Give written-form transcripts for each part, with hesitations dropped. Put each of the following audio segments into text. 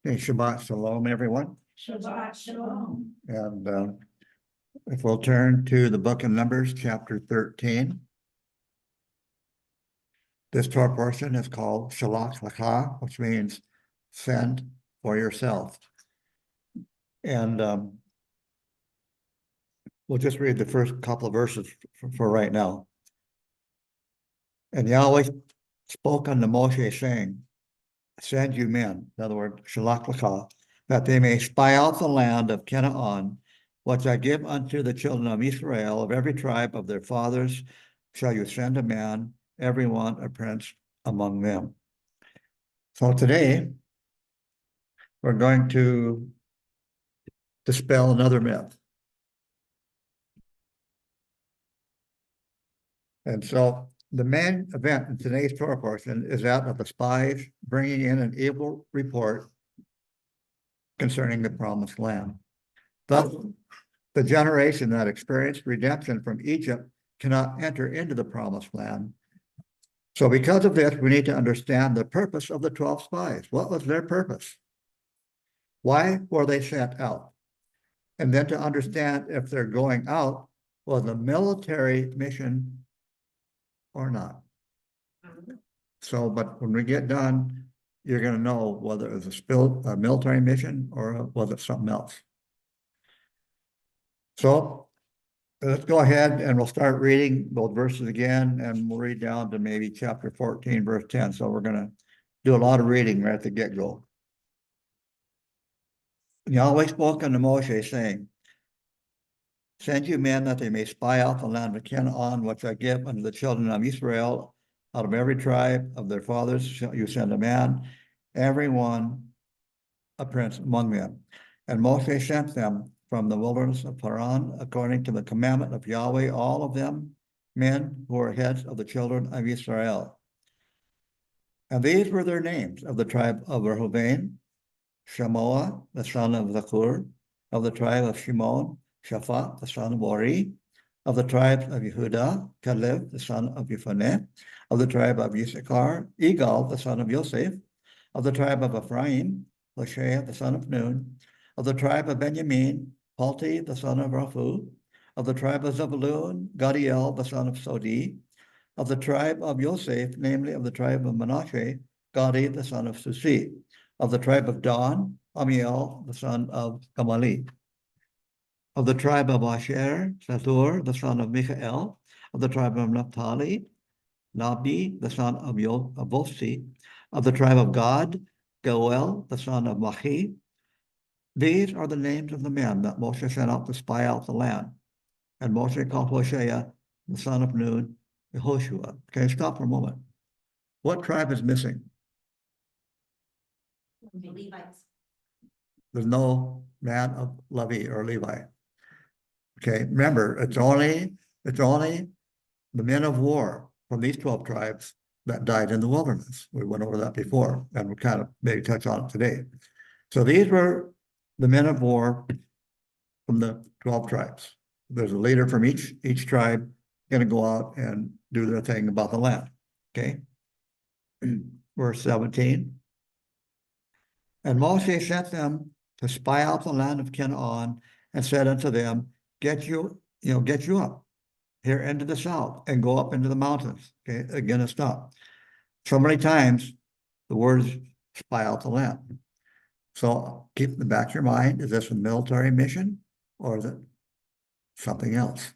Hey, Shabbat Shalom, everyone. Shabbat Shalom. And if we'll turn to the book of Numbers, chapter 13. This Torah portion is called Shalach Lecha, which means send for yourself. And we'll just read the first couple of verses for right now. And Yahweh spoke unto Moshe, saying, send you men, in other words, Shalach Lecha, that they may spy out the land of Canaan, which I give unto the children of Israel. Of every tribe of their fathers shall you send a man, every one a prince among them. So today, we're going to dispel another myth. And so the main event in today's Torah portion is that of the spies bringing in an evil report concerning the promised land. Thus, the generation that experienced redemption from Egypt cannot enter into the promised land. So because of this, we need to understand the purpose of the 12 spies. What was their purpose? Why were they sent out? And then to understand if they're going out was a military mission or not. So, but when we get done, you're going to know whether it was a military mission or was it something else. So let's go ahead and we'll start reading those verses again, and we'll read down to maybe chapter 14, verse 10. So we're going to do a lot of reading right at the get-go. Yahweh spoke unto Moshe, saying, send you men that they may spy out the land of Canaan, which I give unto the children of Israel. Out of every tribe of their fathers shall you send a man, every one a prince among them. And Moshe sent them from the wilderness of Paran, according to the commandment of Yahweh, all of them men who are heads of the children of Israel. And these were their names: of the tribe of Reuben, Shamoah, the son of Zakur; of the tribe of Shimon, Shaphat, the son of Ori; of the tribe of Yehudah, Caleb, the son of Yephaneh; of the tribe of Yisachar, Igal, the son of Yosef; of the tribe of Ephraim, Hoshea, the son of Nun; of the tribe of Benjamin, Palti, the son of Raphu; of the tribe of Zebulun, Gadiel, the son of Sodi; of the tribe of Yosef, namely of the tribe of Manasseh, Gadi, the son of Susi; of the tribe of Dan, Amiel, the son of Gamali; of the tribe of Asher, Zathur, the son of Michael; of the tribe of Naphtali, Nabdi, the son of Vosi; of the tribe of Gad, Goel, the son of Machi. These are the names of the men that Moshe sent out to spy out the land. And Moshe called Hoshea, the son of Nun, Yehoshua. Okay, stop for a moment. What tribe is missing? The Levites. There's no man of Levi or Levi. Okay, remember, it's only the men of war from these 12 tribes that died in the wilderness. We went over that before, and we'll kind of maybe touch on it today. So these were the men of war from the 12 tribes. There's a leader from each tribe going to go out and do their thing about the land. Okay. Verse 17. And Moshe sent them to spy out the land of Canaan, and said unto them, get you up here into the south and go up into the mountains. Okay, again, a stop. So many times the word is spy out the land. So keep in the back of your mind, is this a military mission or is it something else?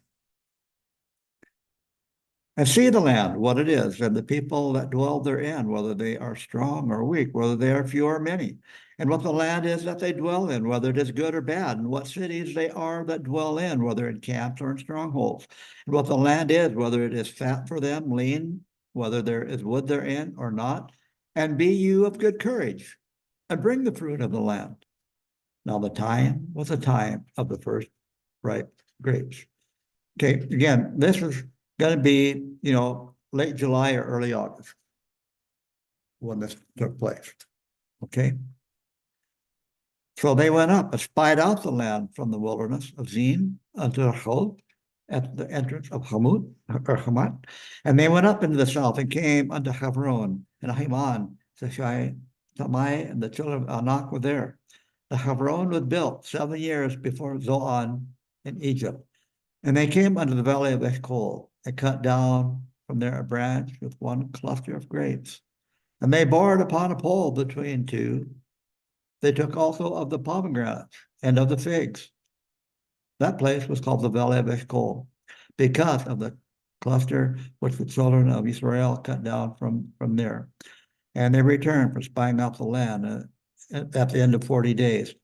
And see the land, what it is, and the people that dwell therein, whether they are strong or weak, whether they are few or many, and what the land is that they dwell in, whether it is good or bad, and what cities they are that dwell in, whether in camps or in strongholds, and what the land is, whether it is fat for them, lean, whether there is wood therein or not, and be you of good courage, and bring the fruit of the land. Now the time was the time of the first ripe grapes. Okay, again, this is going to be, late July or early August when this took place. Okay. So they went up and spied out the land from the wilderness of Zin unto Rehob at the entrance of Hamat. And they went up into the south and came unto Hebron and Ahiman, Sheshai, Tamai, and the children of Anak were there. The Hebron was built 7 years before Zoan in Egypt. And they came unto the valley of Eshcol and cut down from there a branch with one cluster of grapes. And they bore it upon a pole between two. They took also of the pomegranates and of the figs. That place was called the valley of Eshcol because of the cluster which the children of Israel cut down from there. And they returned from spying out the land at the end of 40 days.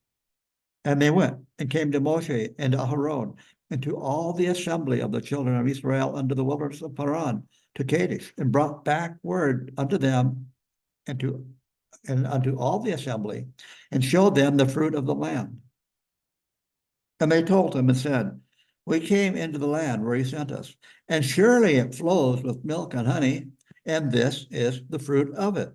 And they went and came to Moshe and to Aaron and to all the assembly of the children of Israel unto the wilderness of Paran to Kadesh, and brought back word unto them and unto all the assembly, and showed them the fruit of the land. And they told him and said, we came into the land where he sent us, and surely it flows with milk and honey, and this is the fruit of it.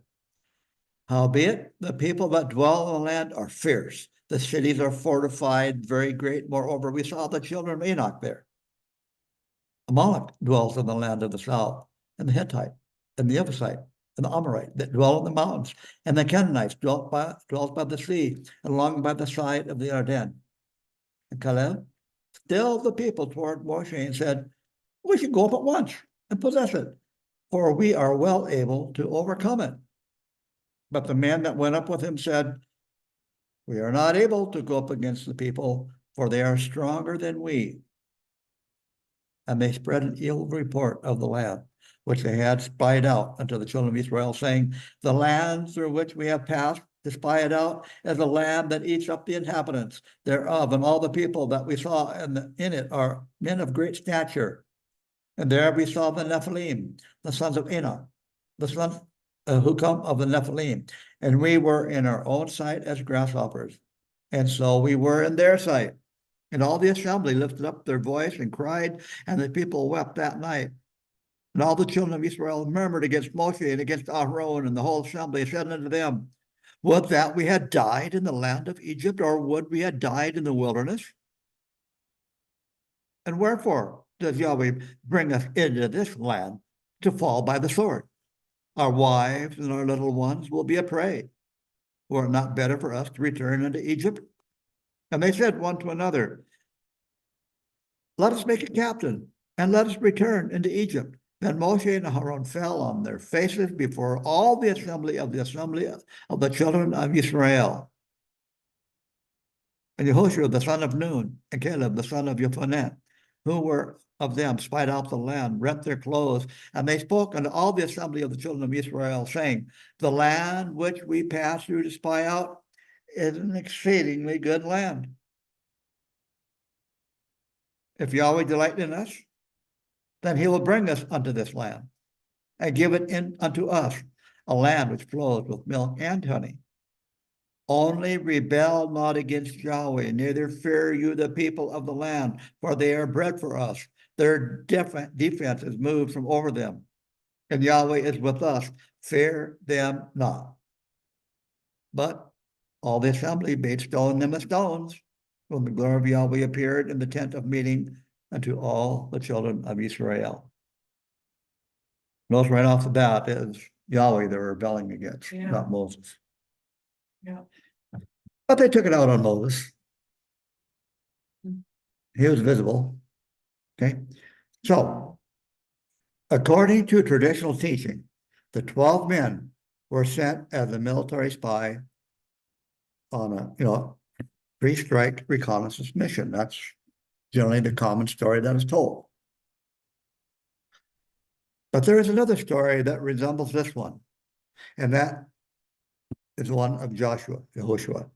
Howbeit, the people that dwell in the land are fierce. The cities are fortified, very great. Moreover, we saw the children of Enoch there. Amalek dwells in the land of the south, and the Hittite, and the Jebusite, and the Amorite that dwell in the mountains, and the Canaanites dwells by the sea, and along by the side of the Jordan. And Caleb stilled the people toward Moshe and said, we should go up at once and possess it, for we are well able to overcome it. But the man that went up with him said, we are not able to go up against the people, for they are stronger than we. And they spread an ill report of the land, which they had spied out unto the children of Israel, saying, the land through which we have passed to spy it out is a land that eats up the inhabitants thereof, and all the people that we saw in it are men of great stature. And there we saw the Nephilim, the sons of Enoch, the sons who come of the Nephilim, and we were in our own sight as grasshoppers, and so we were in their sight. And all the assembly lifted up their voice and cried, and the people wept that night. And all the children of Israel murmured against Moshe and against Aaron, and the whole assembly said unto them, would that we had died in the land of Egypt, or would we had died in the wilderness? And wherefore does Yahweh bring us into this land to fall by the sword? Our wives and our little ones will be a prey. Were it not better for us to return into Egypt? And they said one to another, let us make a captain, and let us return into Egypt. Then Moshe and Aaron fell on their faces before all the assembly of the children of Israel. And Yehoshua the son of Nun, and Caleb the son of Jephunneh, who were of them spied out the land, rent their clothes, and they spoke unto all the assembly of the children of Israel, saying, the land which we passed through to spy out is an exceedingly good land. If Yahweh delight in us, then he will bring us unto this land, and give it unto us, a land which flows with milk and honey. Only rebel not against Yahweh, neither fear you the people of the land, for they are bread for us. Their defense is moved from over them, and Yahweh is with us. Fear them not. But all the assembly bade stone them with stones, when the glory of Yahweh appeared in the tent of meeting unto all the children of Israel. Notice right off the bat is Yahweh they're rebelling against, not Moses. Yeah. But they took it out on Moses. He was visible. Okay. So, according to traditional teaching, the 12 men were sent as a military spy on a pre-strike reconnaissance mission. That's generally the common story that is told. But there is another story that resembles this one, and that is one of Yehoshua,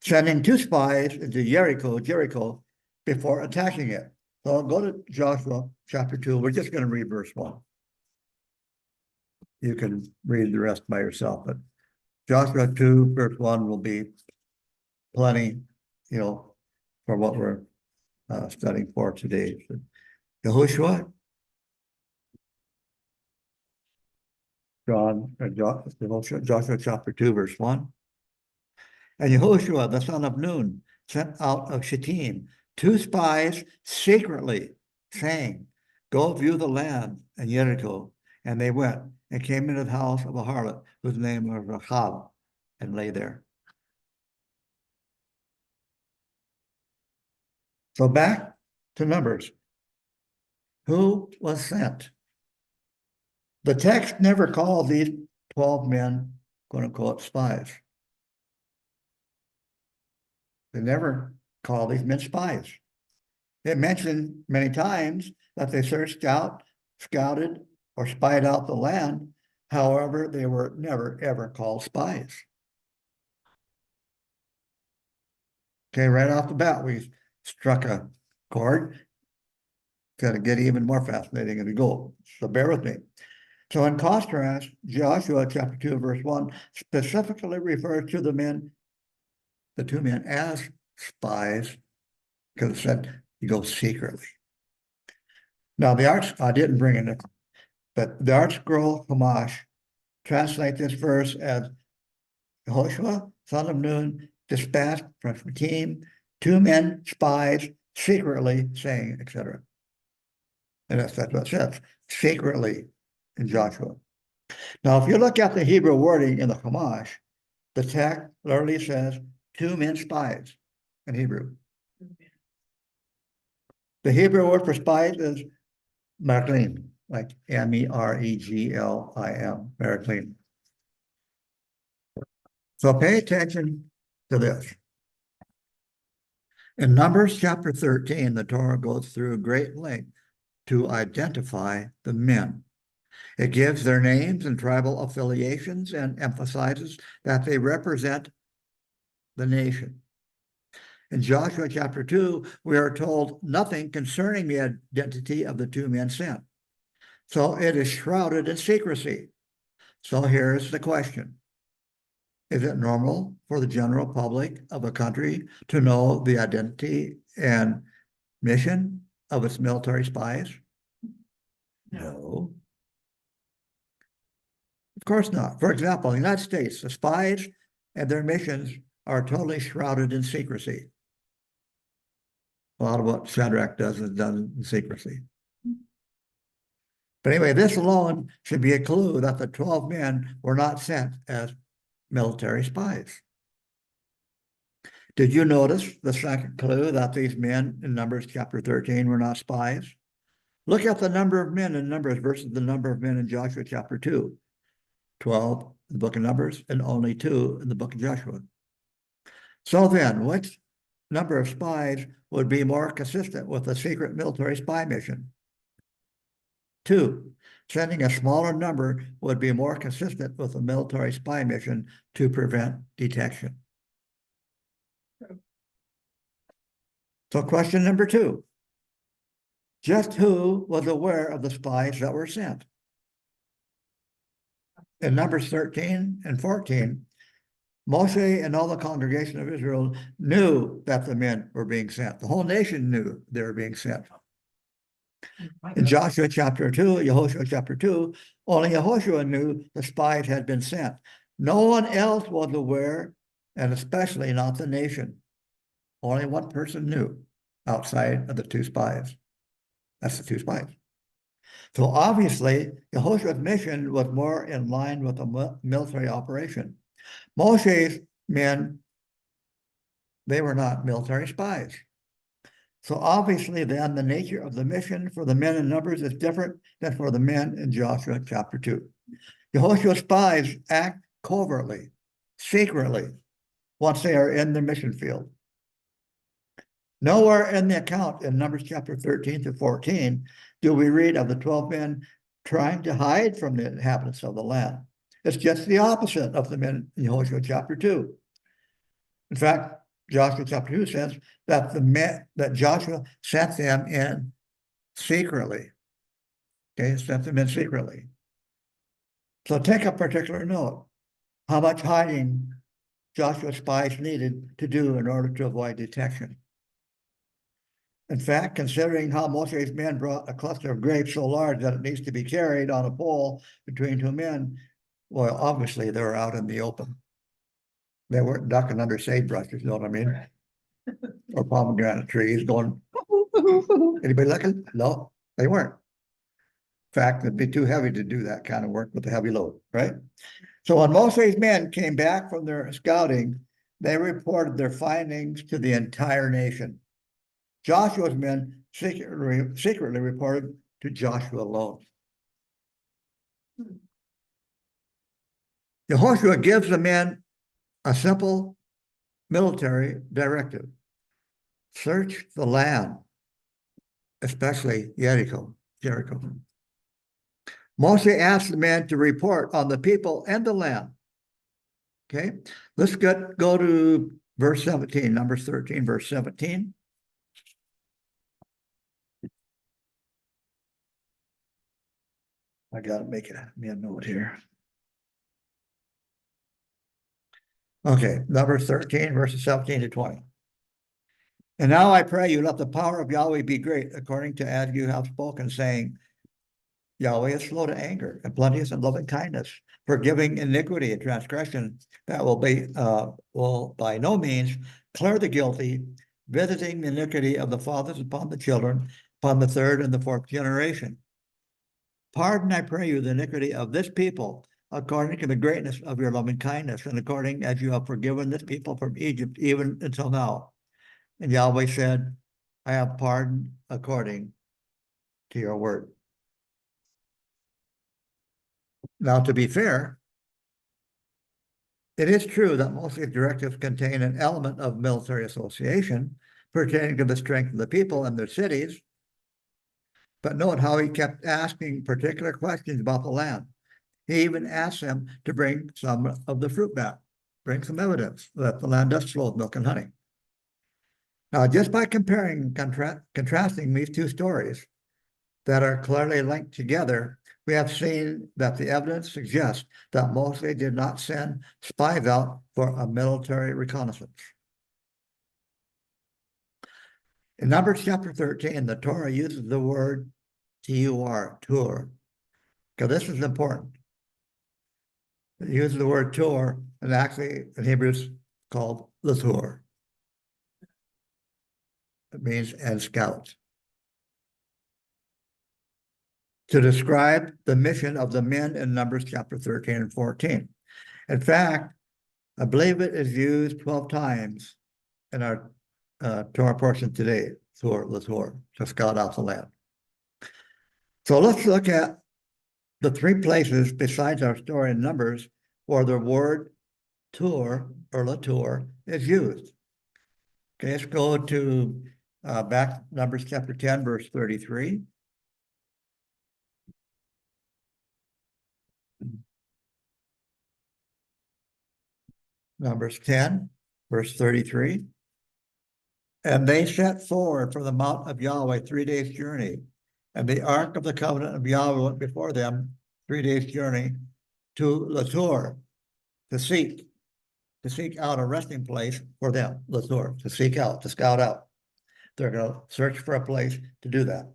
sending 2 spies into Jericho, before attacking it. So I'll go to Joshua chapter 2. We're just going to read verse 1. You can read the rest by yourself, but Joshua 2, verse 1 will be plenty, for what we're studying for today. So, Yehoshua, Joshua chapter 2, verse 1. And Yehoshua, the son of Nun, sent out of Shittim 2 spies secretly, saying, go view the land and Jericho. And they went and came into the house of a harlot, whose name was Rahab, and lay there. So back to Numbers. Who was sent? The text never called these 12 men, quote unquote, spies. They never called these men spies. It mentioned many times that they searched out, scouted, or spied out the land. However, they were never, ever called spies. Okay, right off the bat, we struck a chord. Got to get even more fascinating as we go. So bear with me. So in contrast, Joshua chapter 2, verse 1 specifically refers to the two men as spies, because it said you go secretly. Now the arch, I didn't bring it, but the Art Scroll Chumash translate this verse as Joshua, son of Nun, dispatched from Shittim, two men, spies, secretly saying, etc. And that's what it says, secretly in Joshua. Now, if you look at the Hebrew wording in the Chumash, the text literally says two men spies in Hebrew. The Hebrew word for spies is merglim, like MEREGLIM, merglim. So pay attention to this. In Numbers chapter 13, the Torah goes through great length to identify the men. It gives their names and tribal affiliations and emphasizes that they represent the nation. In Joshua chapter 2, we are told nothing concerning the identity of the two men sent. So it is shrouded in secrecy. So here's the question. Is it normal for the general public of a country to know the identity and mission of its military spies? No. Of course not. For example, in the United States, the spies and their missions are totally shrouded in secrecy. A lot of what Shadrach does is done in secrecy. But anyway, this alone should be a clue that the 12 men were not sent as military spies. Did you notice the second clue that these men in Numbers chapter 13 were not spies? Look at the number of men in Numbers versus the number of men in Joshua chapter 2. 12 in the book of Numbers and only 2 in the book of Joshua. So then, which number of spies would be more consistent with a secret military spy mission? 2. Sending a smaller number would be more consistent with a military spy mission to prevent detection. So question number 2. Just who was aware of the spies that were sent? In Numbers 13 and 14, Moshe and all the congregation of Israel knew that the men were being sent. The whole nation knew they were being sent. In Joshua chapter 2, Yehoshua chapter 2, only Yehoshua knew the spies had been sent. No one else was aware, and especially not the nation. Only one person knew outside of the two spies. That's the two spies. So obviously, Yehoshua's mission was more in line with a military operation. Moshe's men, they were not military spies. So obviously then the nature of the mission for the men in Numbers is different than for the men in Joshua chapter 2. Yehoshua's spies act covertly, secretly, once they are in the mission field. Nowhere in the account in Numbers chapter 13 to 14 do we read of the 12 men trying to hide from the inhabitants of the land. It's just the opposite of the men in Joshua chapter 2. In fact, Joshua chapter 2 says that that Joshua sent them in secretly. Okay, sent them in secretly. So take a particular note. How much hiding Joshua's spies needed to do in order to avoid detection. In fact, considering how Moshe's men brought a cluster of grapes so large that it needs to be carried on a pole between two men, well, obviously they were out in the open. They weren't ducking under sagebrush, you know what I mean? Or pomegranate trees going, anybody looking? No, they weren't. In fact, it'd be too heavy to do that kind of work with a heavy load, right? So when Moses' men came back from their scouting, they reported their findings to the entire nation. Joshua's men secretly reported to Joshua alone. Yehoshua gives the men a simple military directive: search the land, especially Jericho. Moses asked the men to report on the people and the land. Okay, let's go to verse 17, Numbers 13, verse 17. I got to make me a note here. Okay, Numbers 13, verses 17 to 20. And now I pray you, let the power of Yahweh be great, according to as you have spoken, saying, Yahweh is slow to anger and plenteous in loving kindness, forgiving iniquity and transgression, that will by no means clear the guilty, visiting the iniquity of the fathers upon the children, upon the third and the fourth generation. Pardon, I pray you, the iniquity of this people, according to the greatness of your loving kindness, and according as you have forgiven this people from Egypt, even until now. And Yahweh said, I have pardoned according to your word. Now, to be fair, it is true that most of these directives contain an element of military association pertaining to the strength of the people and their cities. But note how he kept asking particular questions about the land. He even asked them to bring some of the fruit back, bring some evidence that the land does flow with milk and honey. Now, just by comparing and contrasting these two stories that are clearly linked together, we have seen that the evidence suggests that Moses did not send spies out for a military reconnaissance. In Numbers chapter 13, the Torah uses the word tur, because this is important. It uses the word tur, and actually in Hebrew it's called latur. It means and scout. To describe the mission of the men in Numbers chapter 13 and 14. In fact, I believe it is used 12 times in our Torah portion today, latur, to scout out the land. So let's look at the three places besides our story in Numbers where the word tur or latur is used. Okay, let's go to back Numbers chapter 10, verse 33. Numbers 10, verse 33. And they set forward from the mount of Yahweh 3 days' journey. And the ark of the covenant of Yahweh went before them 3 days' journey to Latur to seek out a resting place for them, Latur, to scout out. They're going to search for a place to do that.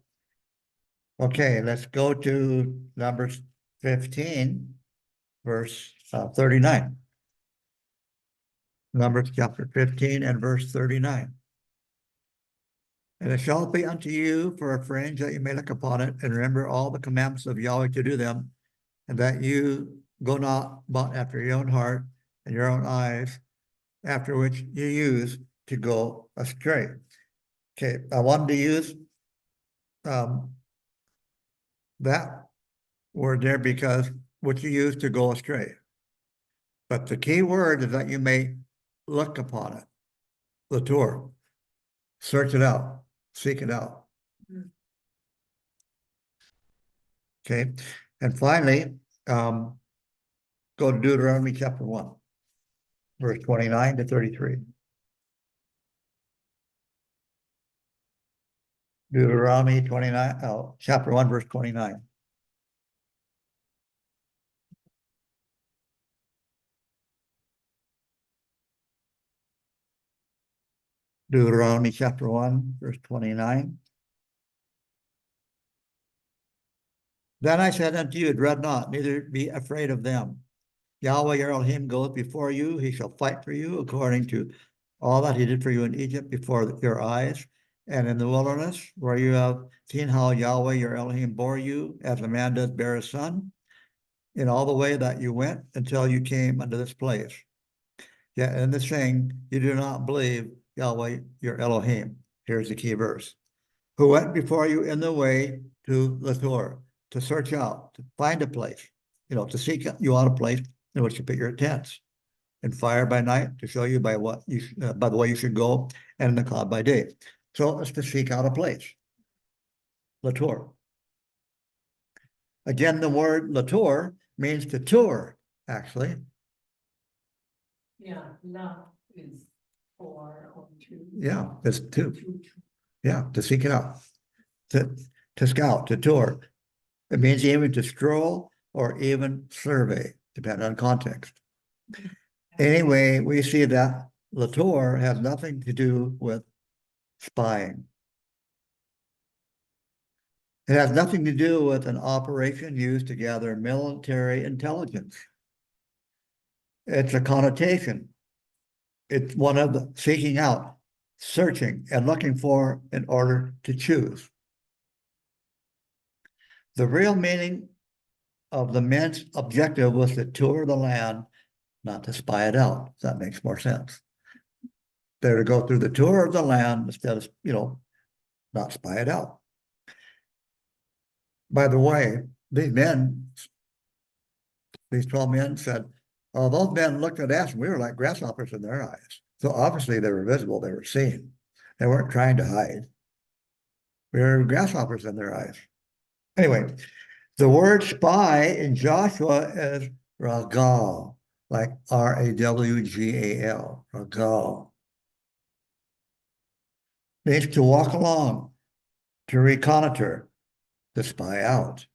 Okay, let's go to Numbers 15, verse 39. Numbers chapter 15 and verse 39. And it shall be unto you for a fringe that you may look upon it, and remember all the commandments of Yahweh to do them, and that you go not but after your own heart and your own eyes, after which you use to go astray. Okay, I wanted to use that word there because what you use to go astray. But the key word is that you may look upon it, latur, search it out, seek it out. Okay, and finally, go to Deuteronomy chapter 1, verse 29 to 33. Deuteronomy 29, chapter 1, verse 29. Deuteronomy chapter 1, verse 29. Then I said unto you, dread not, neither be afraid of them. Yahweh your Elohim goeth before you, he shall fight for you according to all that he did for you in Egypt before your eyes, and in the wilderness, where you have seen how Yahweh your Elohim bore you, as a man does bear his son. in all the way that you went until you came unto this place. Yeah, and the saying, you do not believe Yahweh, your Elohim. Here's the key verse. Who went before you in the way to the Torah, to search out, to find a place, to seek you out a place in which to put your tents, and fire by night to show you by the way you should go, and in the cloud by day. So it's to seek out a place. Lator. Again, the word Lator means to tour, actually. Yeah, la is for or to. Yeah, it's to. Yeah, to seek it out, to scout, to tour. It means even to stroll or even survey, depending on context. Anyway, we see that Lator has nothing to do with spying. It has nothing to do with an operation used to gather military intelligence. It's a connotation. It's one of the seeking out, searching, and looking for in order to choose. The real meaning of the men's objective was to tour the land, not to spy it out. That makes more sense. They're to go through the tour of the land instead of, not spy it out. By the way, these 12 men said, oh, those men looked at us and we were like grasshoppers in their eyes. So obviously they were visible, they were seen. They weren't trying to hide. We were grasshoppers in their eyes. Anyway, the word spy in Joshua is ragal, like R-A-W-G-A-L, ragal. Means to walk along, to reconnoiter, to spy out.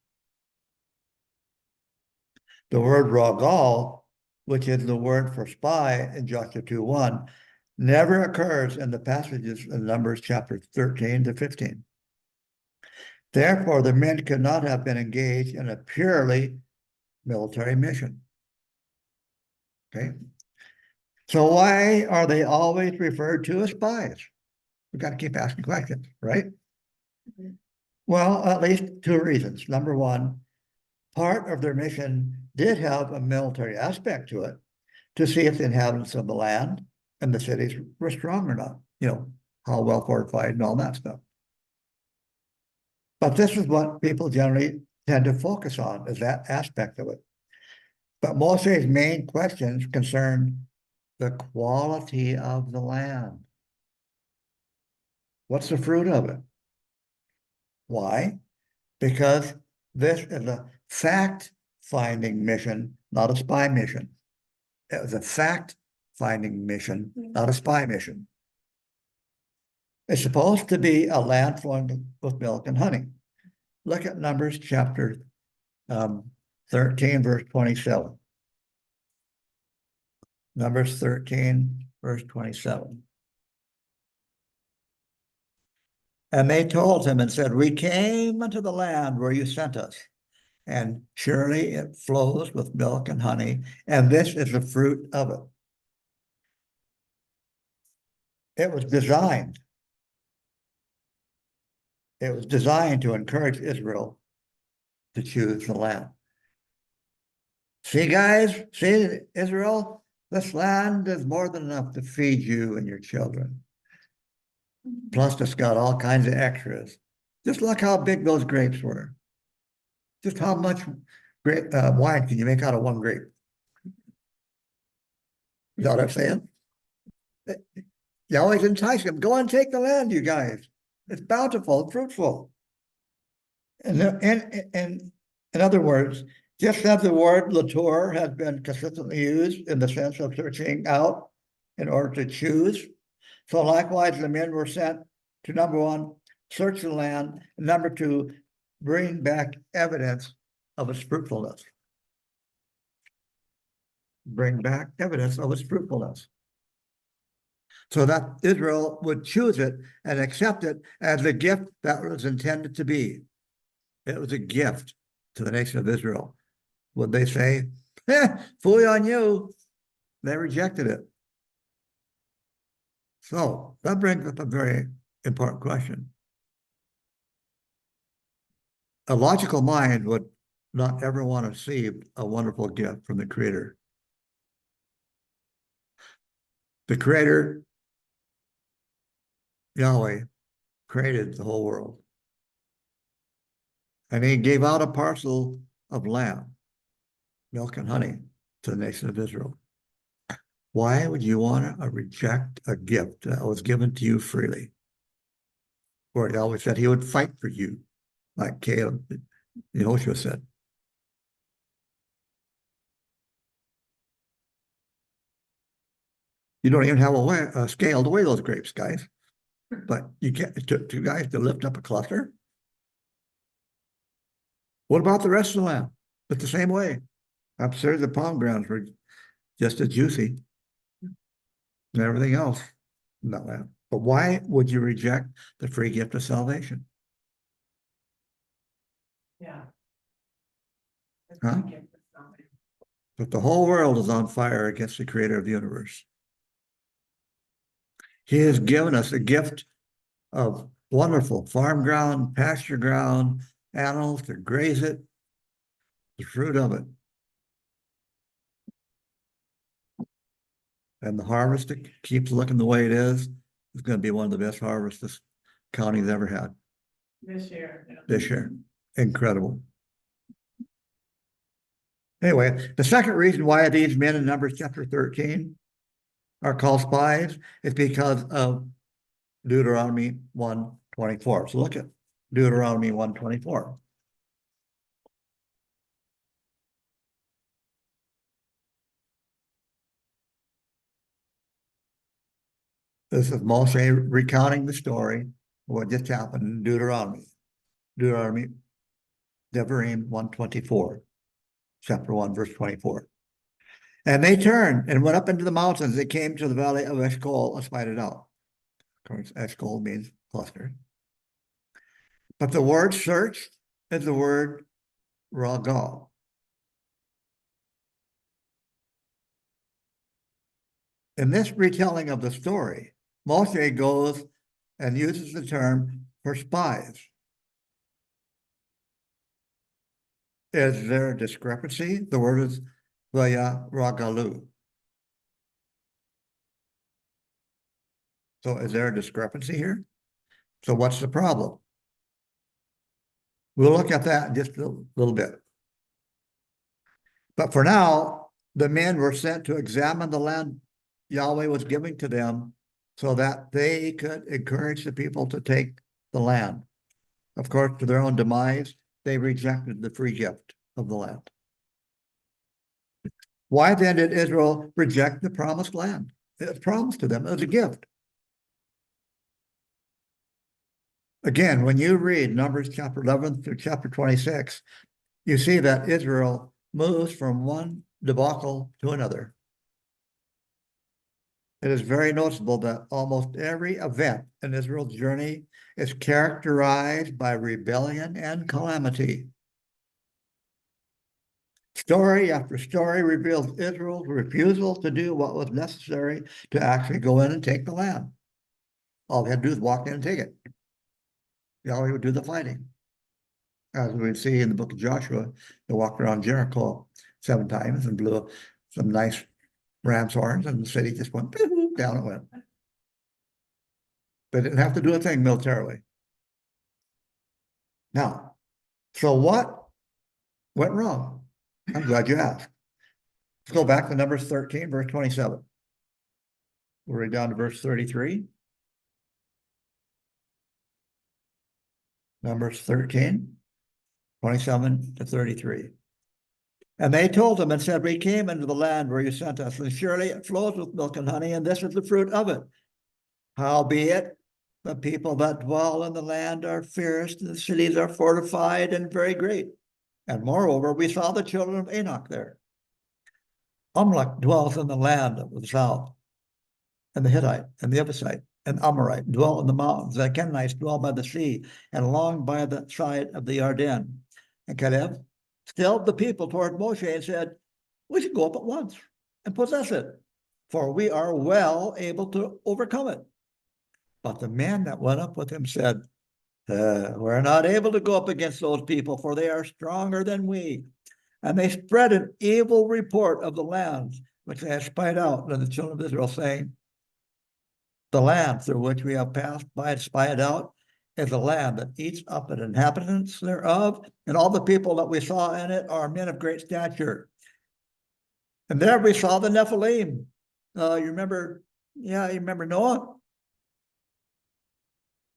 The word ragal, which is the word for spy in Joshua 2:1, never occurs in the passages in Numbers chapter 13 to 15. Therefore, the men could not have been engaged in a purely military mission. Okay. So why are they always referred to as spies? We've got to keep asking questions, right? Mm-hmm. Well, at least two reasons. Number one, part of their mission did have a military aspect to it, to see if the inhabitants of the land and the cities were strong or not, how well fortified and all that stuff. But this is what people generally tend to focus on, is that aspect of it. But most of these main questions concern the quality of the land. What's the fruit of it? Why? Because this is a fact-finding mission, not a spy mission. It was a fact-finding mission, not a spy mission. It's supposed to be a land flowing with milk and honey. Look at Numbers chapter 13, verse 27. Numbers 13, verse 27. And they told him and said, we came unto the land where you sent us, and surely it flows with milk and honey, and this is the fruit of it. It was designed to encourage Israel to choose the land. See, guys, see, Israel, this land is more than enough to feed you and your children. Plus, it's got all kinds of extras. Just look how big those grapes were. Just how much wine can you make out of one grape? You know what I'm saying? You always entice them. Go and take the land, you guys. It's bountiful, fruitful. And in other words, just as the word Lator has been consistently used in the sense of searching out in order to choose, so likewise the men were sent to, number one, search the land, and number two, bring back evidence of its fruitfulness. Bring back evidence of its fruitfulness. So that Israel would choose it and accept it as the gift that was intended to be. It was a gift to the nation of Israel. Would they say, fully on you? They rejected it. So that brings up a very important question. A logical mind would not everyone received a wonderful gift from the Creator. The Creator, Yahweh, created the whole world. And he gave out a parcel of land, milk and honey, to the nation of Israel. Why would you want to reject a gift that was given to you freely? Or he always said he would fight for you, like Caleb, Yehoshua said. You don't even have a scale to weigh those grapes, guys. But you can't, it took two guys to lift up a cluster. What about the rest of the land? But the same way. Upstairs, the pomegranates were just as juicy and everything else. Not that. But why would you reject the free gift of salvation? Yeah. Huh? But the whole world is on fire against the Creator of the universe. He has given us a gift of wonderful farm ground, pasture ground, animals to graze it, the fruit of it. And the harvest that keeps looking the way it is going to be one of the best harvests this county's ever had. This year. Yeah. This year. Incredible. Anyway, the second reason why these men in Numbers chapter 13 are called spies is because of Deuteronomy 1:24. So look at Deuteronomy 1:24. This is Moshe recounting the story of what just happened in Deuteronomy. Deuteronomy, Devarim 1:24, chapter 1, verse 24. And they turned and went up into the mountains. They came to the valley of Eshcol and spied it out. Of course, Eshcol means cluster. But the word searched is the word ragal. In this retelling of the story, Moshe goes and uses the term for spies. Is there a discrepancy? The word is vaya ragalu. So is there a discrepancy here? So what's the problem? We'll look at that in just a little bit. But for now, the men were sent to examine the land Yahweh was giving to them so that they could encourage the people to take the land. Of course, to their own demise, they rejected the free gift of the land. Why then did Israel reject the promised land? It was promised to them as a gift. Again, when you read Numbers chapter 11 through chapter 26, you see that Israel moves from one debacle to another. It is very noticeable that almost every event in Israel's journey is characterized by rebellion and calamity. Story after story reveals Israel's refusal to do what was necessary to actually go in and take the land. All they had to do is walk in and take it. Yahweh would do the fighting. As we see in the book of Joshua, they walked around Jericho 7 times and blew some nice ram's horns, and the city just went down it went. They didn't have to do a thing militarily. Now, so what went wrong? I'm glad you asked. Let's go back to Numbers 13, verse 27. We'll read down to verse 33. Numbers 13, 27 to 33. And they told him and said, we came into the land where you sent us, and surely it flows with milk and honey, and this is the fruit of it. Howbeit, the people that dwell in the land are fierce, and the cities are fortified and very great. And moreover, we saw the children of Enoch there. Amalek dwells in the land of the south, and the Hittite, and the Jebusite, and Amorite dwell in the mountains. The Canaanites dwell by the sea, and along by the side of the Jordan. And Caleb stilled the people toward Moshe and said, we should go up at once and possess it, for we are well able to overcome it. But the man that went up with him said, We're not able to go up against those people, for they are stronger than we. And they spread an evil report of the lands which they had spied out to the children of Israel, saying, the land through which we have passed by and spied out is a land that eats up the inhabitants thereof, and all the people that we saw in it are men of great stature. And there we saw the Nephilim. You remember Noah?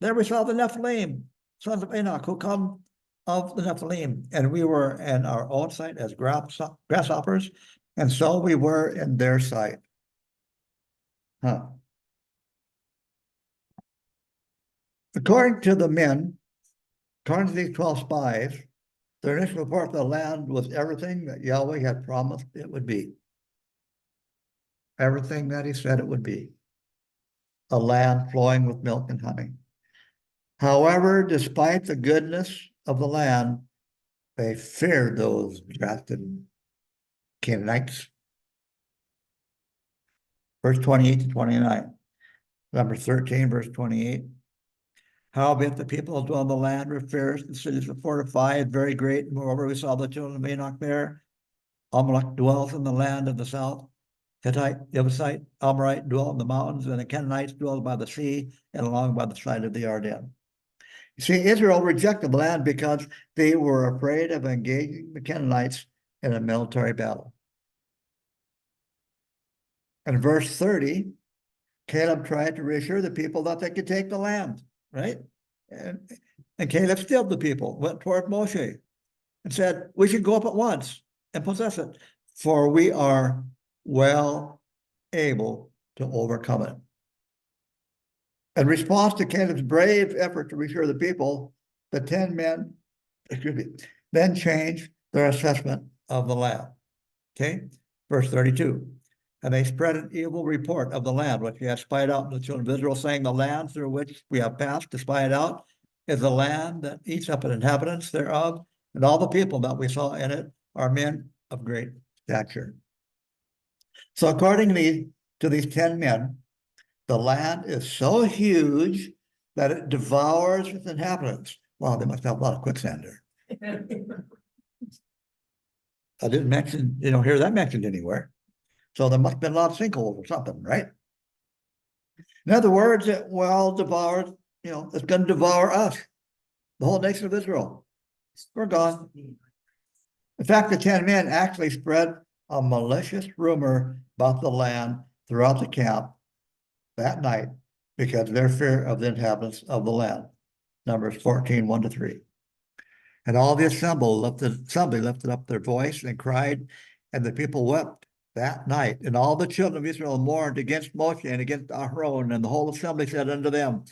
There we saw the Nephilim, sons of Enoch, who come of the Nephilim, and we were in our own sight as grasshoppers, and so we were in their sight. According to the men, according to these 12 spies, their initial report of the land was everything that Yahweh had promised it would be. Everything that he said it would be. A land flowing with milk and honey. However, despite the goodness of the land, they feared those drafted Canaanites. Verse 28 to 29. Number 13, verse 28. Howbeit the people who dwell in the land were fierce, the cities were fortified, very great. Moreover, we saw the children of Enoch there. Amalek dwells in the land of the south. Hittite, Jebusite, Amorite dwell in the mountains, and the Canaanites dwell by the sea and along by the side of the Jordan. You see, Israel rejected the land because they were afraid of engaging the Canaanites in a military battle. In verse 30, Caleb tried to reassure the people that they could take the land, right? And Caleb stilled the people, went toward Moshe and said, we should go up at once and possess it, for we are well able to overcome it. In response to Caleb's brave effort to reassure the people, the 10 men, then changed their assessment of the land. Okay, verse 32. And they spread an evil report of the land which we have spied out in the children of Israel, saying, the land through which we have passed to spy it out is the land that eats up the inhabitants thereof, and all the people that we saw in it are men of great stature. So according to these 10 men, the land is so huge that it devours its inhabitants. Wow, they must have a lot of quicksand there. I didn't mention, you don't hear that mentioned anywhere. So there must have been a lot of sinkholes or something, right? In other words, it devours, it's going to devour us, the whole nation of Israel. We're gone. In fact, the 10 men actually spread a malicious rumor about the land throughout the camp that night because of their fear of the inhabitants of the land. Numbers 14, 1-3. And all the assembly lifted up their voice and cried, and the people wept that night. And all the children of Israel mourned against Moshe and against Aaron, and the whole assembly said unto them,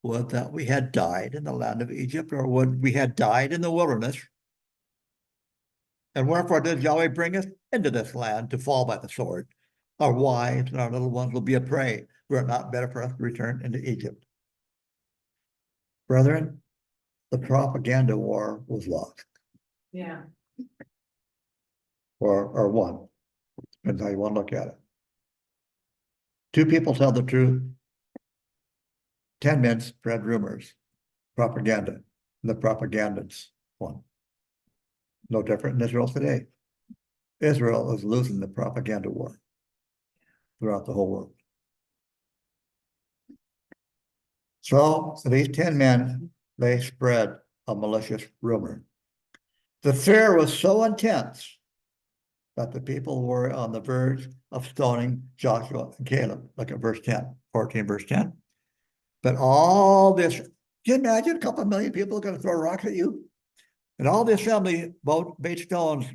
would that we had died in the land of Egypt, or would we had died in the wilderness? And wherefore did Yahweh bring us into this land to fall by the sword? Our wives and our little ones will be a prey. Were it not better for us to return into Egypt? Brethren, the propaganda war was lost. Yeah. Or won. Depends how you want to look at it. 2 people tell the truth. 10 men spread rumors, propaganda, and the propagandists won. No different in Israel today. Israel is losing the propaganda war throughout the whole world. So these 10 men, they spread a malicious rumor. The fear was so intense that the people were on the verge of stoning Joshua and Caleb. Look at verse 10, 14, verse 10. But all this, can you imagine a couple of million people are going to throw rocks at you? And all the assembly bade stone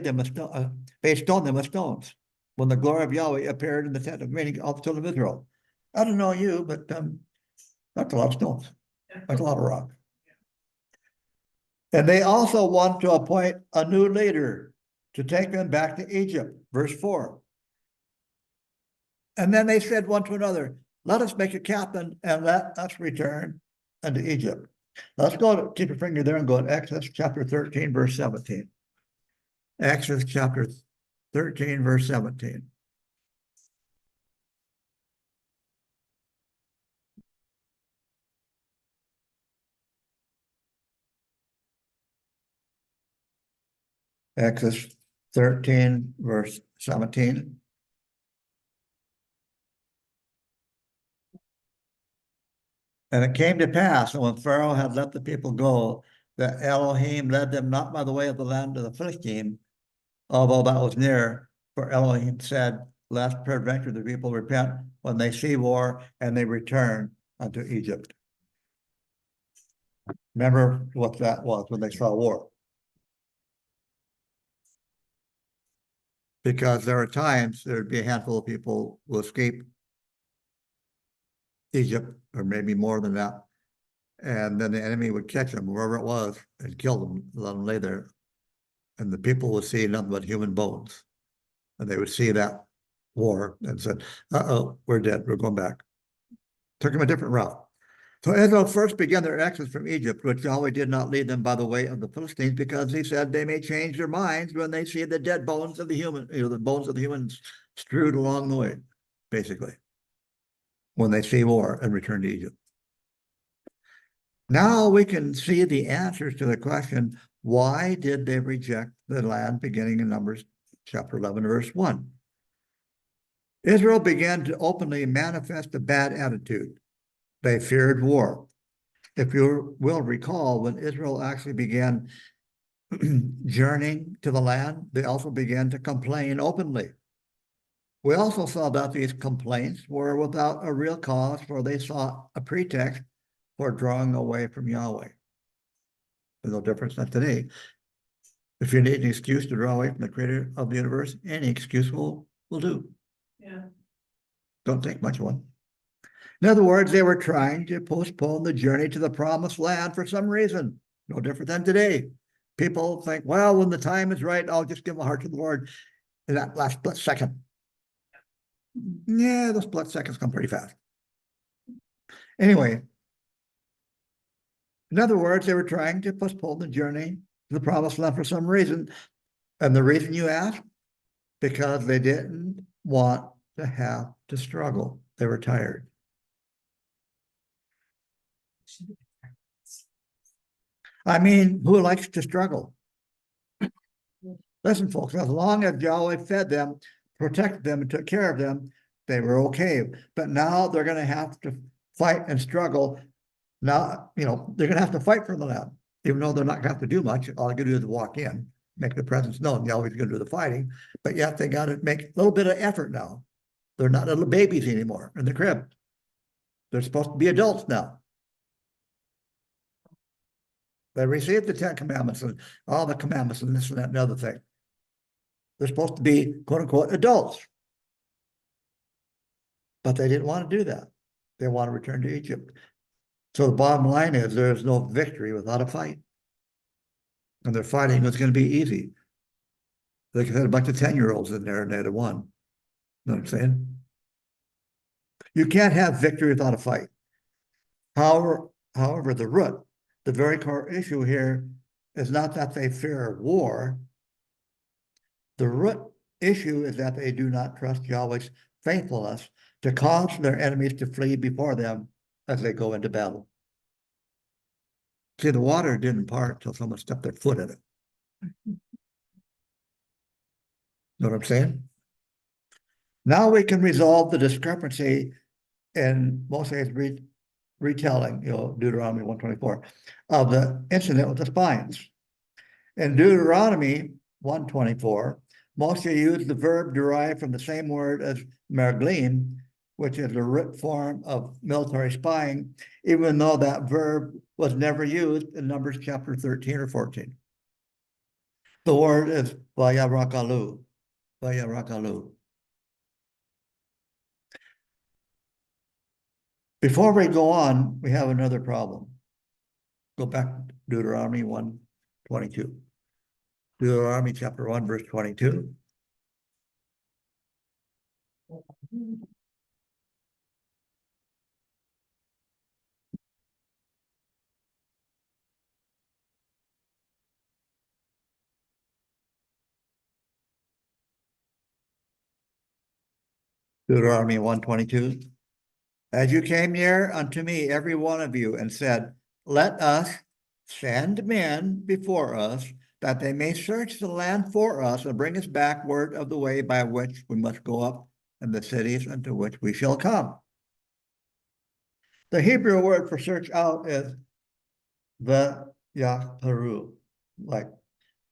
them with stones when the glory of Yahweh appeared in the tent of meeting of the children of Israel. I don't know you, but that's a lot of stones. That's a lot of rock. And they also want to appoint a new leader to take them back to Egypt. Verse 4. And then they said one to another, let us make a captain and let us return unto Egypt. Let's keep your finger there and go to Exodus chapter 13, verse 17. Exodus chapter 13, verse 17. Exodus 13, verse 17. And it came to pass, and when Pharaoh had let the people go, that Elohim led them not by the way of the land of the Philistine, although that was near, for Elohim said, lest peradventure the people repent when they see war, and they return unto Egypt. Remember what that was when they saw war. Because there are times there'd be a handful of people who escape Egypt, or maybe more than that. And then the enemy would catch them, wherever it was, and kill them, let them lay there. And the people would see nothing but human bones. And they would see that war and said, uh-oh, we're dead, we're going back. Took them a different route. So Israel first began their exodus from Egypt, which Yahweh did not lead them by the way of the Philistines, because he said they may change their minds when they see the dead bones of the human, the bones of the humans strewed along the way, basically, when they see war and return to Egypt. Now we can see the answers to the question, why did they reject the land, beginning in Numbers chapter 11, verse 1. Israel began to openly manifest a bad attitude. They feared war. If you will recall, when Israel actually began journeying to the land, they also began to complain openly. We also saw that these complaints were without a real cause, for they sought a pretext for drawing away from Yahweh. There's no difference than today. If you need an excuse to draw away from the creator of the universe, any excuse will do. Yeah. Don't take much one. In other words, they were trying to postpone the journey to the promised land for some reason. No different than today. People think, well, when the time is right, I'll just give my heart to the Lord in that last split second. Yeah, those split seconds come pretty fast. Anyway, in other words, they were trying to postpone the journey to the promised land for some reason. And the reason you ask? Because they didn't want to have to struggle. They were tired. I mean, who likes to struggle? Listen, folks, as long as Yahweh fed them, protected them, and took care of them, they were okay. But now they're going to have to fight and struggle. Now, they're going to have to fight for the land, even though they're not going to have to do much. All they're going to do is walk in, make the presence known. Yahweh's going to do the fighting, but yet they got to make a little bit of effort now. They're not little babies anymore in the crib. They're supposed to be adults now. They received the 10 commandments and all the commandments and this and that and the other thing. They're supposed to be, quote unquote, adults. But they didn't want to do that. They want to return to Egypt. So the bottom line is there is no victory without a fight. And their fighting was going to be easy. They had a bunch of 10-year-olds in there and they had won. You know what I'm saying? You can't have victory without a fight. However, the very core issue here is not that they fear war. The root issue is that they do not trust Yahweh's faithfulness to cause their enemies to flee before them as they go into battle. See, the water didn't part until someone stepped their foot in it. Know what I'm saying? Now we can resolve the discrepancy in Moses' retelling, Deuteronomy 124, of the incident with the spies. In Deuteronomy 124, Moshe used the verb derived from the same word as merglim, which is a root form of military spying, even though that verb was never used in Numbers chapter 13 or 14. The word is vayarakalu, vayarakalu. Before we go on, we have another problem. Go back to Deuteronomy 1:22. Deuteronomy chapter 1, verse 22. Deuteronomy 1:22. As you came near unto me, every one of you, and said, let us send men before us that they may search the land for us and bring us back word of the way by which we must go up and the cities into which we shall come. The Hebrew word for search out is the Yachperu, like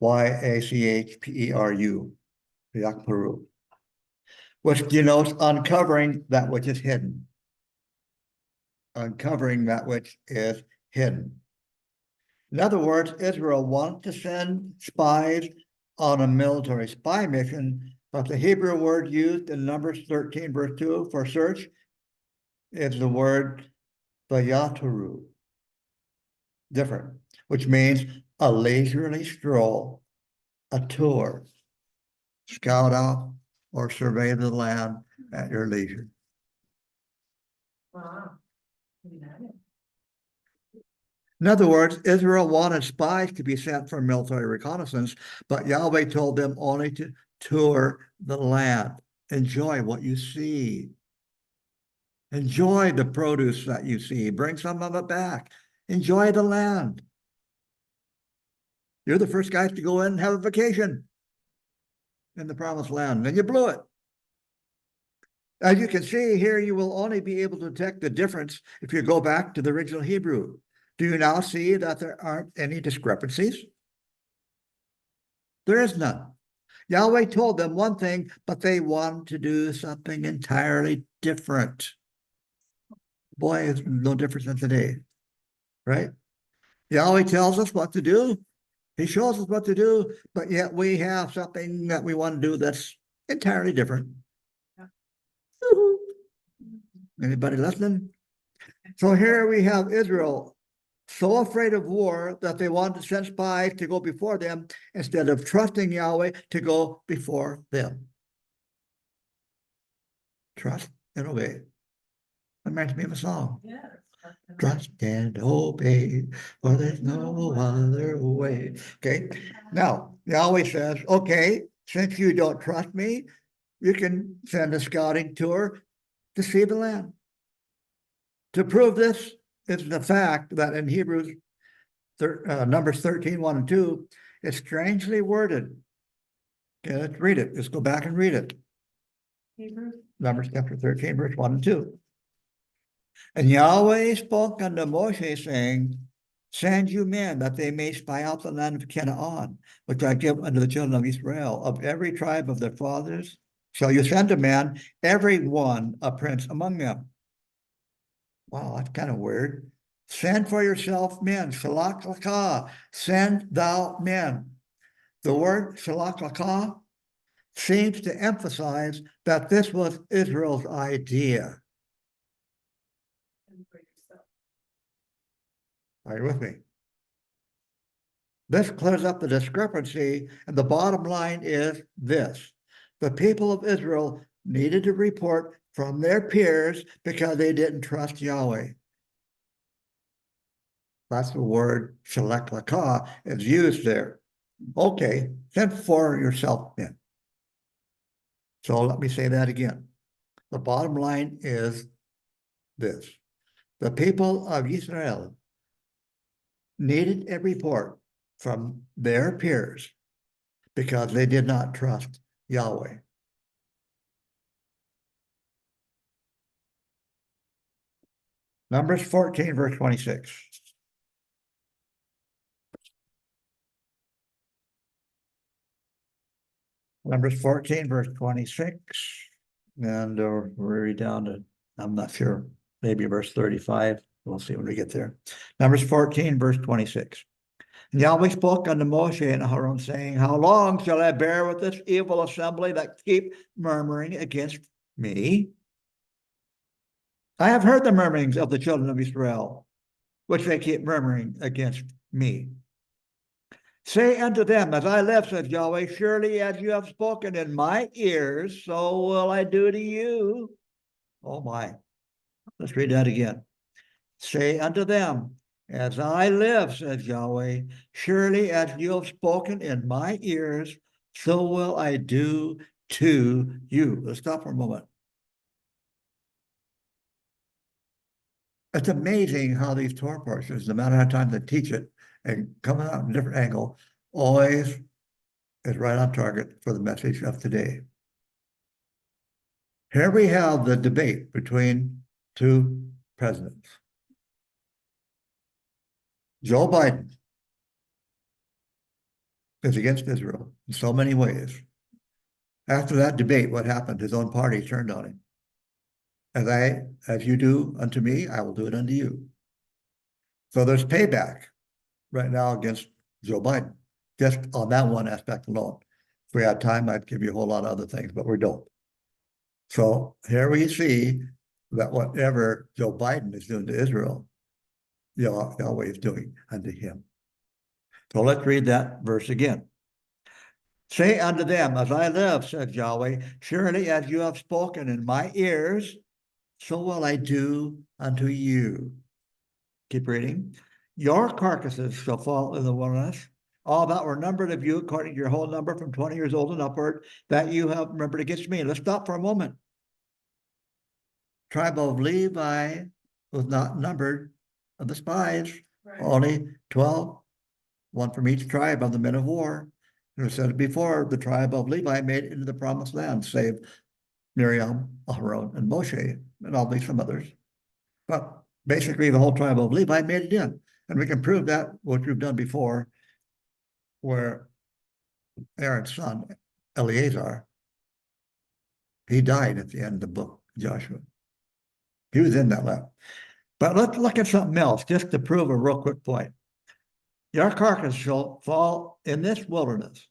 Yachperu, Yachperu, which denotes uncovering that which is hidden. Uncovering that which is hidden. In other words, Israel wanted to send spies on a military spy mission, but the Hebrew word used in Numbers 13, verse 2 for search is the word Vayaturu. Different, which means a leisurely stroll, a tour, scout out or survey the land at your leisure. Wow. In other words, Israel wanted spies to be sent for military reconnaissance, but Yahweh told them only to tour the land. Enjoy what you see. Enjoy the produce that you see. Bring some of it back. Enjoy the land. You're the first guys to go in and have a vacation in the promised land, and you blew it. As you can see here, you will only be able to detect the difference if you go back to the original Hebrew. Do you now see that there aren't any discrepancies? There is none. Yahweh told them one thing, but they wanted to do something entirely different. Boy, it's no different than today, right? Yahweh tells us what to do. He shows us what to do, but yet we have something that we want to do that's entirely different. Yeah. Anybody listening? So here we have Israel so afraid of war that they wanted to send spies to go before them instead of trusting Yahweh to go before them. Trust and obey. That reminds me of a song. Yes. Trust and obey, for there's no other way. Okay. Now, Yahweh says, okay, since you don't trust me, you can send a scouting tour to see the land. To prove this is the fact that in Hebrews, Numbers 13, 1 and 2, it's strangely worded. Okay, let's read it. Let's go back and read it. Hebrews. Numbers chapter 13, verse 1 and 2. And Yahweh spoke unto Moshe, saying, send you men that they may spy out the land of Canaan, which I give unto the children of Israel. Of every tribe of their fathers shall you send a man, every one a prince among them. Wow, that's kind of weird. Send for yourself men, shalach lakah, send thou men. The word shalach lakah seems to emphasize that this was Israel's idea. Are you with me? This clears up the discrepancy, and the bottom line is this. The people of Israel needed to report from their peers because they didn't trust Yahweh. That's the word shalach lakah is used there. Okay, send for yourself then. So let me say that again. The bottom line is this. The people of Israel needed a report from their peers because they did not trust Yahweh. Numbers 14, verse 26. Numbers 14, verse 26. And we're down to, I'm not sure, maybe verse 35. We'll see when we get there. Numbers 14, verse 26. And Yahweh spoke unto Moshe and Aaron, saying, how long shall I bear with this evil assembly that keep murmuring against me? I have heard the murmurings of the children of Israel, which they keep murmuring against me. Say unto them, as I live, says Yahweh, surely as you have spoken in my ears, so will I do to you. Oh my. Let's read that again. Say unto them, as I live, says Yahweh, surely as you have spoken in my ears, so will I do to you. Let's stop for a moment. It's amazing how these Torah portions, no matter how time they teach it and come out in a different angle, always is right on target for the message of today. Here we have the debate between two presidents. Joe Biden is against Israel in so many ways. After that debate, what happened? His own party turned on him. As you do unto me, I will do it unto you. So there's payback right now against Joe Biden, just on that one aspect alone. If we had time, I'd give you a whole lot of other things, but we don't. So here we see that whatever Joe Biden is doing to Israel, Yahweh is doing unto him. So let's read that verse again. Say unto them, as I live, says Yahweh, surely as you have spoken in my ears, so will I do unto you. Keep reading. Your carcasses shall fall in the wilderness, all that were numbered of you according to your whole number from 20 years old and upward, that you have remembered against me. Let's stop for a moment. Tribe of Levi was not numbered of the spies, Right. only 12, one from each tribe of the men of war. And it said before, the tribe of Levi made it into the promised land, save Miriam, Aaron, and Moshe, and all these some others. But basically, the whole tribe of Levi made it in. And we can prove that, what we've done before, where Aaron's son, Eleazar, he died at the end of the book, Joshua. He was in that land. But let's look at something else, just to prove a real quick point. Your carcass shall fall in this wilderness,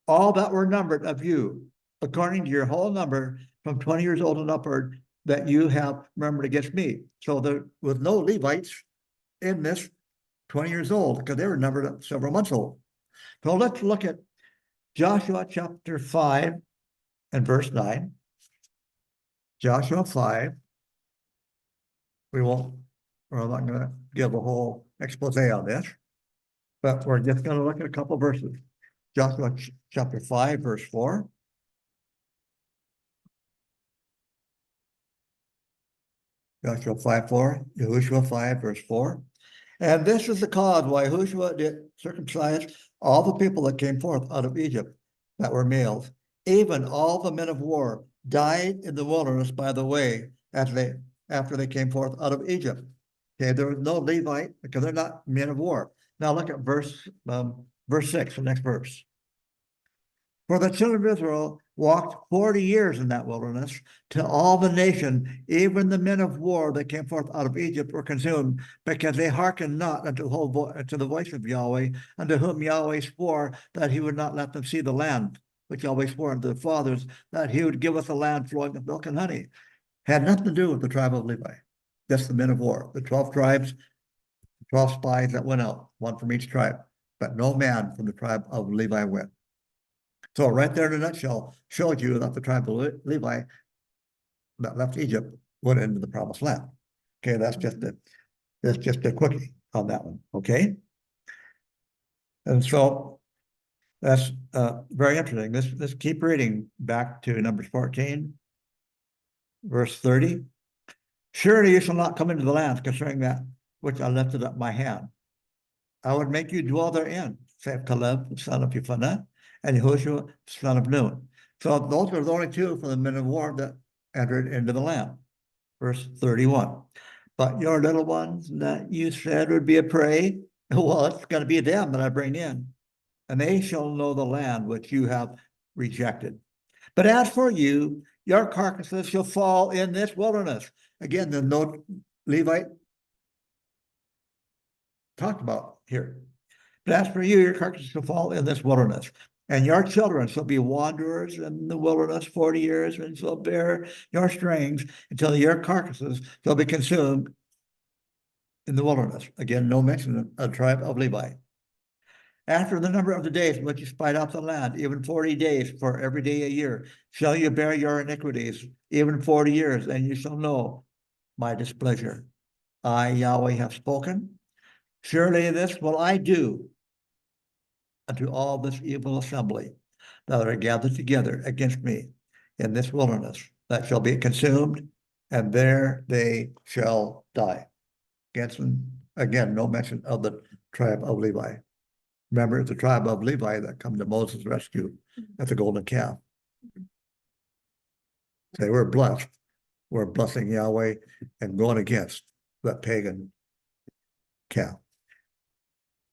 all that were numbered of you, according to your whole number, from 20 years old and upward, that you have remembered against me. So there was no Levites in this 20 years old, because they were numbered several months old. So let's look at Joshua chapter 5 and verse 9. Joshua 5. We're not going to give a whole expose on this, but we're just going to look at a couple verses. Joshua chapter 5, verse 4. Joshua 5:4, Yahushua 5, verse 4. And this is the cause why Yahushua did circumcise all the people that came forth out of Egypt that were males. Even all the men of war died in the wilderness by the way after they came forth out of Egypt. Okay, there was no Levite because they're not men of war. Now look at verse 6, the next verse. For the children of Israel walked 40 years in that wilderness, till all the nation, even the men of war that came forth out of Egypt, were consumed, because they hearkened not unto the voice of Yahweh, unto whom Yahweh swore that he would not let them see the land, which Yahweh swore unto their fathers, that he would give us a land flowing with milk and honey. Had nothing to do with the tribe of Levi, just the men of war, the 12 tribes, 12 spies that went out, one from each tribe, but no man from the tribe of Levi went. So right there in a nutshell, showed you that the tribe of Levi that left Egypt went into the promised land. Okay, that's just a quickie on that one. Okay, and so that's very interesting. Let's keep reading back to Numbers 14, verse 30. Surely you shall not come into the land concerning that which I lifted up my hand. I would make you dwell therein, saith Caleb, son of Jephunneh, and Yahushua, son of Nun. So those are the only two from the men of war that entered into the land. Verse 31. But your little ones that you said would be a prey, well, it's going to be them that I bring in, and they shall know the land which you have rejected. But as for you, your carcasses shall fall in this wilderness. Again, the no Levite talked about here. But as for you, your carcasses shall fall in this wilderness, and your children shall be wanderers in the wilderness 40 years, and shall bear your strings until your carcasses shall be consumed in the wilderness. Again, no mention of a tribe of Levi. After the number of the days in which you spied out the land, even 40 days for every day a year, shall you bear your iniquities, even 40 years, and you shall know my displeasure. I, Yahweh, have spoken. Surely this will I do unto all this evil assembly that are gathered together against me in this wilderness, that shall be consumed, and there they shall die. Again, no mention of the tribe of Levi. Remember, it's the tribe of Levi that come to Moses' rescue at the golden calf. They were blessed. We're blessing Yahweh and going against that pagan calf.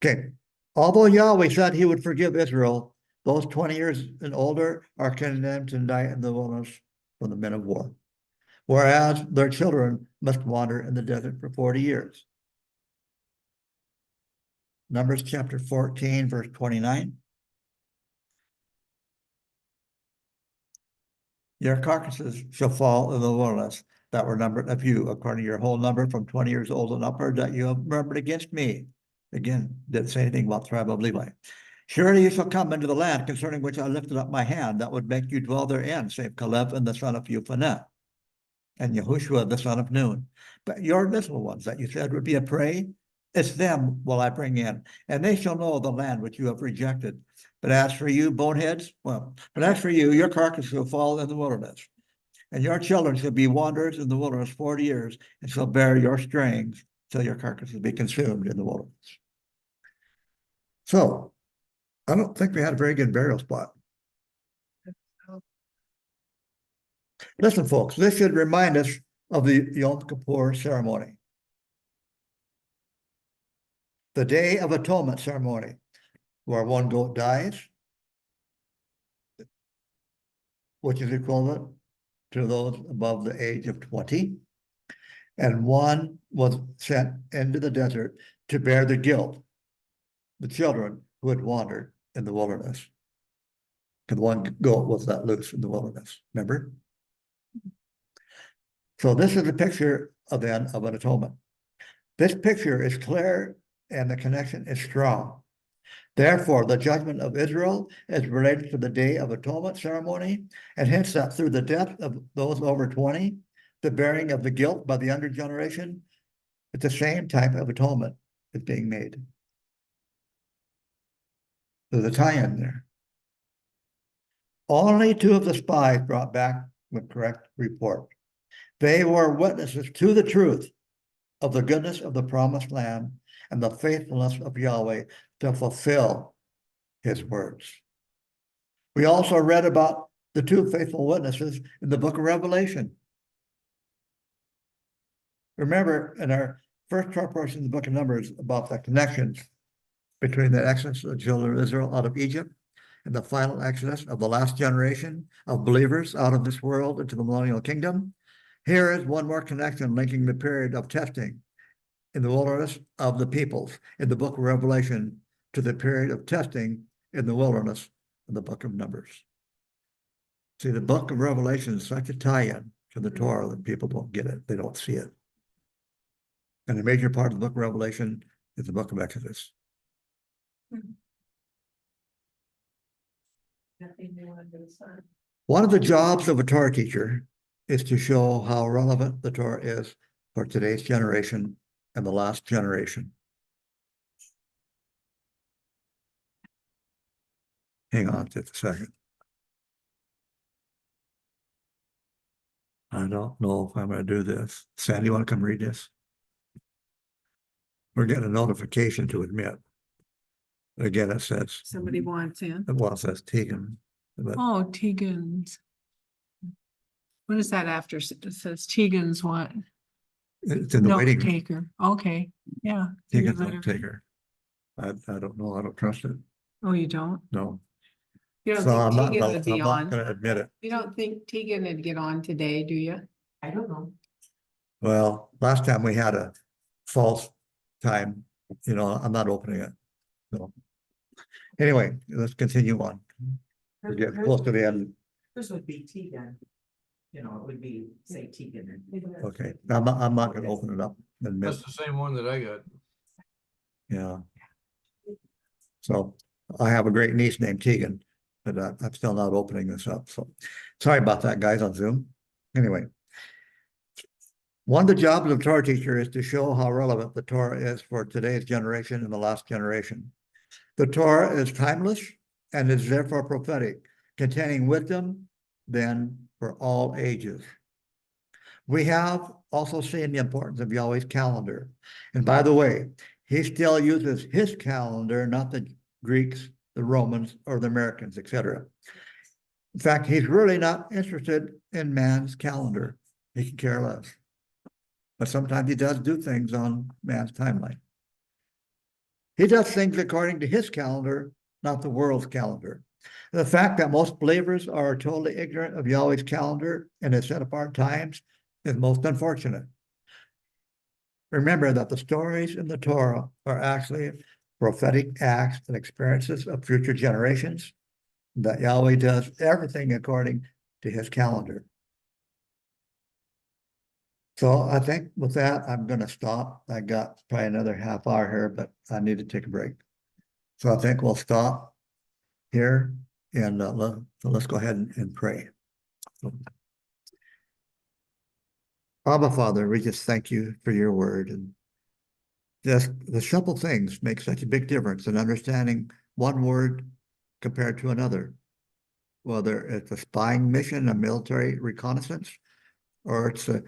Okay. Although Yahweh said he would forgive Israel, those 20 years and older are condemned to die in the wilderness from the men of war, whereas their children must wander in the desert for 40 years. Numbers chapter 14, verse 29. Your carcasses shall fall in the wilderness that were numbered of you, according to your whole number from 20 years old and upward, that you have remembered against me. Again, didn't say anything about the tribe of Levi. Surely you shall come into the land concerning which I lifted up my hand, that would make you dwell therein, save Caleb and the son of Jephunneh, and Yahushua the son of Nun. But your little ones that you said would be a prey, it's them will I bring in, and they shall know the land which you have rejected. But as for you, boneheads, but as for you, your carcass will fall in the wilderness, and your children shall be wanderers in the wilderness 40 years, and shall bear your strayings till your carcass will be consumed in the wilderness. So, I don't think we had a very good burial spot. Listen, folks, this should remind us of the Yom Kippur ceremony. The Day of Atonement ceremony, where one goat dies, which is equivalent to those above the age of 20, and one was sent into the desert to bear the guilt, the children who had wandered in the wilderness. And one goat was let loose in the wilderness, remember? So this is a picture of then of an atonement. This picture is clear and the connection is strong. Therefore, the judgment of Israel is related to the Day of Atonement ceremony, and hence that through the death of those over 20, the bearing of the guilt by the younger generation, it's the same type of atonement is being made. There's a tie-in there. Only 2 of the spies brought back the correct report. They were witnesses to the truth of the goodness of the promised land and the faithfulness of Yahweh to fulfill his words. We also read about the 2 faithful witnesses in the book of Revelation. Remember, in our first short portion of the book of Numbers about the connections between the exodus of the children of Israel out of Egypt and the final exodus of the last generation of believers out of this world into the millennial kingdom. Here is one more connection linking the period of testing in the wilderness of the peoples in the book of Revelation to the period of testing in the wilderness in the book of Numbers. See, the book of Revelation is such a tie-in to the Torah that people don't get it. They don't see it. And a major part of the book of Revelation is the book of Exodus. One of the jobs of a Torah teacher is to show how relevant the Torah is for today's generation and the last generation. Hang on just a second. I don't know if I'm going to do this. Sandy, you want to come read this? We're getting a notification to admit. Again, it says, Somebody wants in. well, it says Tegan. But Oh, Tegan's. What is that after? It says Tegan's what? it's in the Note waiting room. taker. Okay, yeah. Tegan's note taker. I don't know. I don't trust it. Oh, you don't? No. You don't So I'm think not, Tegan would be I'm not on? going to admit it. You don't think Tegan would get on today, do you? I don't know. Well, last time we had a false time, I'm not opening it. So anyway, let's continue on. We're getting close to the end. This would be Tegan. It would be, say, Tegan. Okay, I'm not going to open it up and admit. That's the same one that I got. Yeah. So I have a great niece named Tegan, but I'm still not opening this up. So sorry about that, guys, on Zoom. Anyway, one of the jobs of a Torah teacher is to show how relevant the Torah is for today's generation and the last generation. The Torah is timeless and is therefore prophetic, containing wisdom then for all ages. We have also seen the importance of Yahweh's calendar. And by the way, he still uses his calendar, not the Greeks, the Romans, or the Americans, etc. In fact, he's really not interested in man's calendar. He can care less. But sometimes he does do things on man's timeline. He does things according to his calendar, not the world's calendar. The fact that most believers are totally ignorant of Yahweh's calendar and his set apart times is most unfortunate. Remember that the stories in the Torah are actually prophetic acts and experiences of future generations, that Yahweh does everything according to his calendar. So I think with that, I'm going to stop. I got probably another half hour here, but I need to take a break. So I think we'll stop here and let's go ahead and pray. Abba, Father, we just thank you for your word, and just the simple things make such a big difference in understanding one word compared to another, whether it's a spying mission, a military reconnaissance, or it's a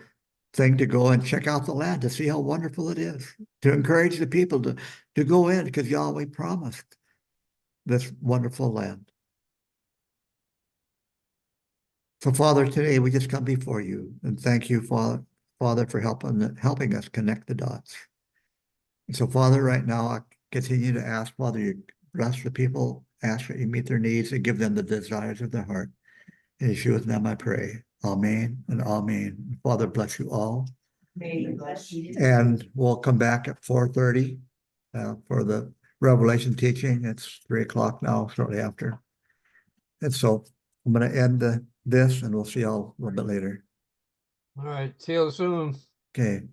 thing to go and check out the land to see how wonderful it is, to encourage the people to go in because Yahweh promised this wonderful land. So, Father, today we just come before you and thank you, Father, for helping us connect the dots. And so, Father, right now, I continue to ask, Father, you bless the people, ask that you meet their needs and give them the desires of their heart. In Yeshua's name I pray. Amen and amen. Father, bless you all. May he bless you. And we'll come back at 4:30 for the Revelation teaching. It's 3:00 now, shortly after. And so I'm going to end this and we'll see y'all a little bit later. All right, see you soon. Okay.